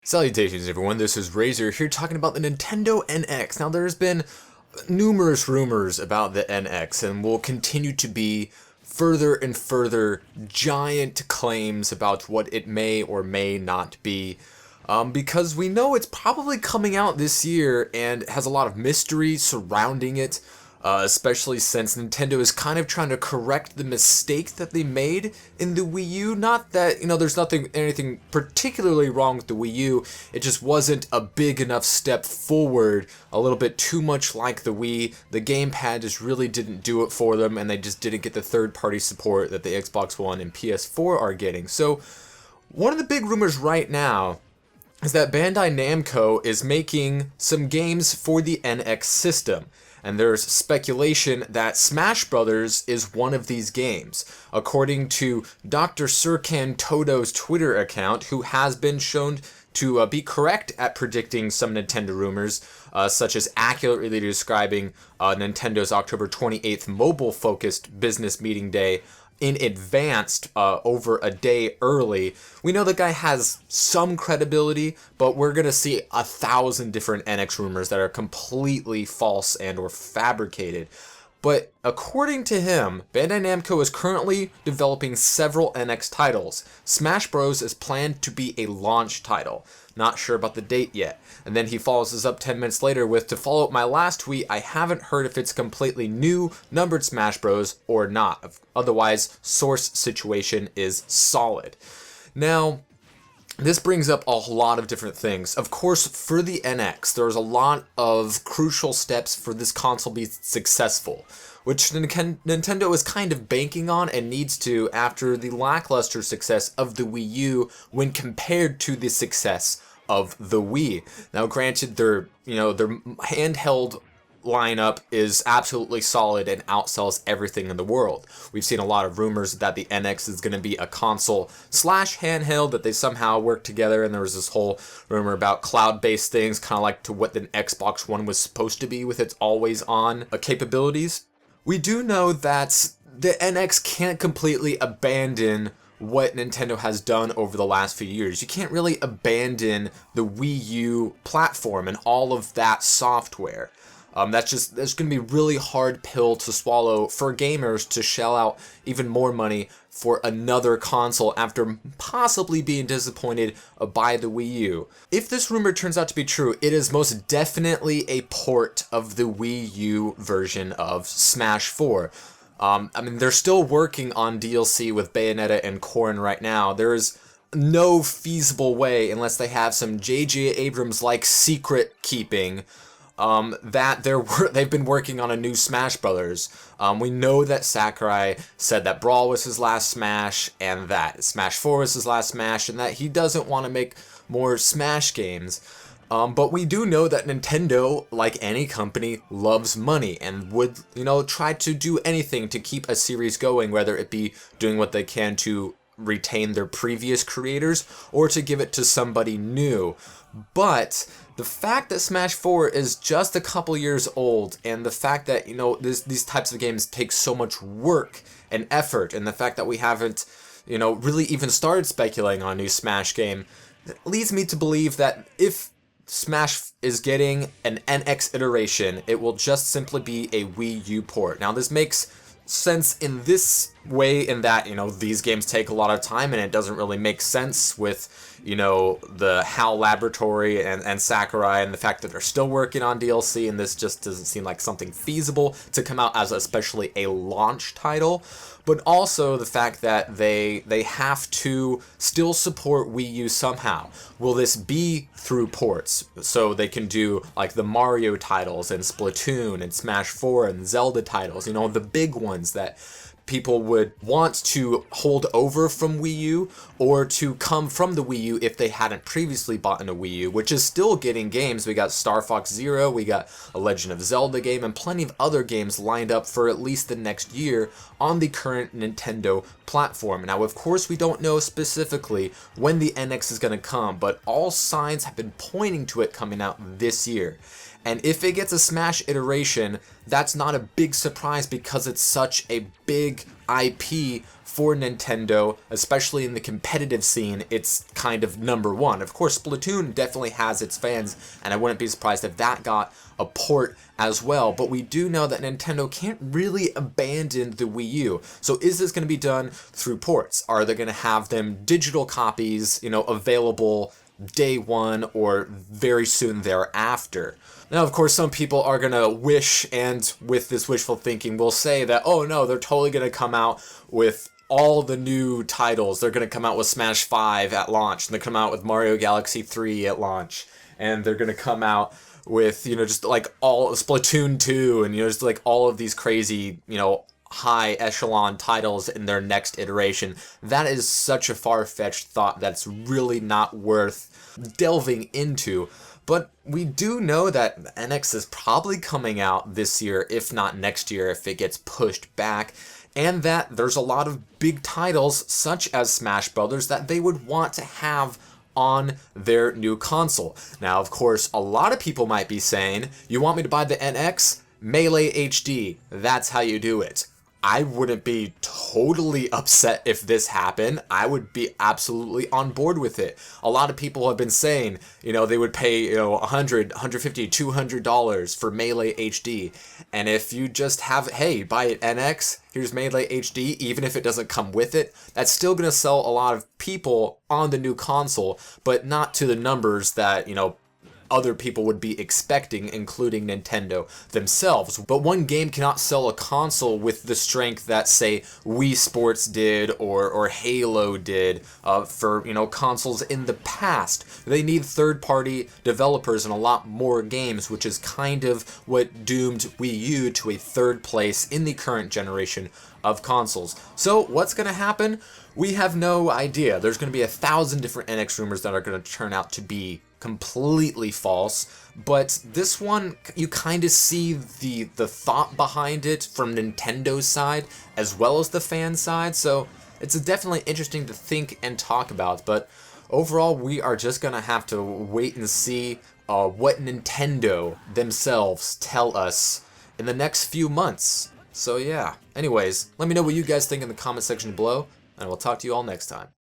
Salutations everyone, this is Razor here talking about the Nintendo NX. Now there's been numerous rumors about the NX and will continue to be further and further giant claims about what it may or may not be. Because we know it's probably coming out this year and has a lot of mystery surrounding it. Especially since Nintendo is kind of trying to correct the mistake that they made in the Wii U. Not that, there's anything particularly wrong with the Wii U, it just wasn't a big enough step forward, a little bit too much like the Wii. The gamepad just really didn't do it for them, and they just didn't get the third-party support that the Xbox One and PS4 are getting. So, one of the big rumors right now is that Bandai Namco is making some games for the NX system. And there's speculation that Smash Bros. Is one of these games. According to Dr. Serkan Toto's Twitter account, who has been shown to be correct at predicting some Nintendo rumors, such as accurately describing Nintendo's October 28th mobile-focused business meeting day in advance over a day early. We know the guy has some credibility, but we're going to see 1,000 different NX rumors that are completely false and or fabricated. But according to him, Bandai Namco is currently developing several NX titles. Smash Bros. Is planned to be a launch title. Not sure about the date yet. And then he follows this up 10 minutes later with, to follow up my last tweet, I haven't heard if it's completely new, numbered Smash Bros. Or not. Otherwise, source situation is solid. Now, this brings up a lot of different things. Of course, for the NX, there's a lot of crucial steps for this console to be successful, which Nintendo is kind of banking on and needs to after the lackluster success of the Wii U when compared to the success of the Wii. Now, granted, their handheld lineup is absolutely solid and outsells everything in the world. We've seen a lot of rumors that the NX is going to be a console slash handheld, that they somehow work together, and there was this whole rumor about cloud-based things, kind of like to what the Xbox One was supposed to be with its always-on capabilities. We do know that the NX can't completely abandon what Nintendo has done over the last few years. You can't really abandon the Wii U platform and all of that software. That's going to be a really hard pill to swallow for gamers to shell out even more money for another console after possibly being disappointed by the Wii U. If this rumor turns out to be true, it is most definitely a port of the Wii U version of Smash 4. They're still working on DLC with Bayonetta and Corrin right now. There's no feasible way, unless they have some J.J. Abrams-like secret keeping, that they've been working on a new Smash Brothers. We know that Sakurai said that Brawl was his last Smash, and that Smash 4 was his last Smash, and that he doesn't want to make more Smash games. But we do know that Nintendo, like any company, loves money and would, try to do anything to keep a series going, whether it be doing what they can to retain their previous creators or to give it to somebody new. But the fact that Smash 4 is just a couple years old, and the fact that, these types of games take so much work and effort, and the fact that we haven't, really even started speculating on a new Smash game, leads me to believe that if Smash is getting an NX iteration, it will just simply be a Wii U port. Now, this makes sense in this way in that, these games take a lot of time and it doesn't really make sense with, the HAL Laboratory and Sakurai, and the fact that they're still working on DLC, and this just doesn't seem like something feasible to come out as especially a launch title. But also the fact that they have to still support Wii U somehow. Will this be through ports? So they can do like the Mario titles and Splatoon and Smash 4 and Zelda titles, the big ones that people would want to hold over from Wii U, or to come from the Wii U if they hadn't previously bought in a Wii U, which is still getting games. We got Star Fox Zero, we got a Legend of Zelda game, and plenty of other games lined up for at least the next year on the current Nintendo platform. Now, of course, we don't know specifically when the NX is going to come, but all signs have been pointing to it coming out this year. And if it gets a Smash iteration, that's not a big surprise because it's such a big IP for Nintendo, especially in the competitive scene, it's kind of number one. Of course, Splatoon definitely has its fans, and I wouldn't be surprised if that got a port as well, but we do know that Nintendo can't really abandon the Wii U. So is this going to be done through ports? Are they going to have them digital copies, available day one or very soon thereafter? Now, of course, some people are going to wish, and with this wishful thinking, will say that, oh no, they're totally going to come out with all the new titles. They're going to come out with Smash 5 at launch, and they come out with Mario Galaxy 3 at launch, and they're going to come out with, just like all Splatoon 2 and, just like all of these crazy, high echelon titles in their next iteration. That is such a far-fetched thought that's really not worth delving into. But we do know that NX is probably coming out this year, if not next year, if it gets pushed back, and that there's a lot of big titles, such as Smash Brothers, that they would want to have on their new console. Now, of course, a lot of people might be saying, you want me to buy the NX? Melee HD, that's how you do it. I wouldn't be totally upset if this happened. I would be absolutely on board with it. A lot of people have been saying, they would pay, $100, $150, $200 for Melee HD. And if you just have, hey, buy it NX, here's Melee HD, even if it doesn't come with it, that's still going to sell a lot of people on the new console, but not to the numbers that, other people would be expecting, including Nintendo themselves. But one game cannot sell a console with the strength that, say, Wii Sports did or Halo did for, consoles in the past. They need third-party developers and a lot more games, which is kind of what doomed Wii U to a third place in the current generation of consoles. So what's going to happen? We have no idea. There's going to be 1,000 different NX rumors that are going to turn out to be completely false, but this one, you kind of see the thought behind it from Nintendo's side as well as the fan side, so it's definitely interesting to think and talk about. But overall, we are just gonna have to wait and see what Nintendo themselves tell us in the next few months. So yeah, anyways, let me know what you guys think in the comment section below, and we'll talk to you all next time.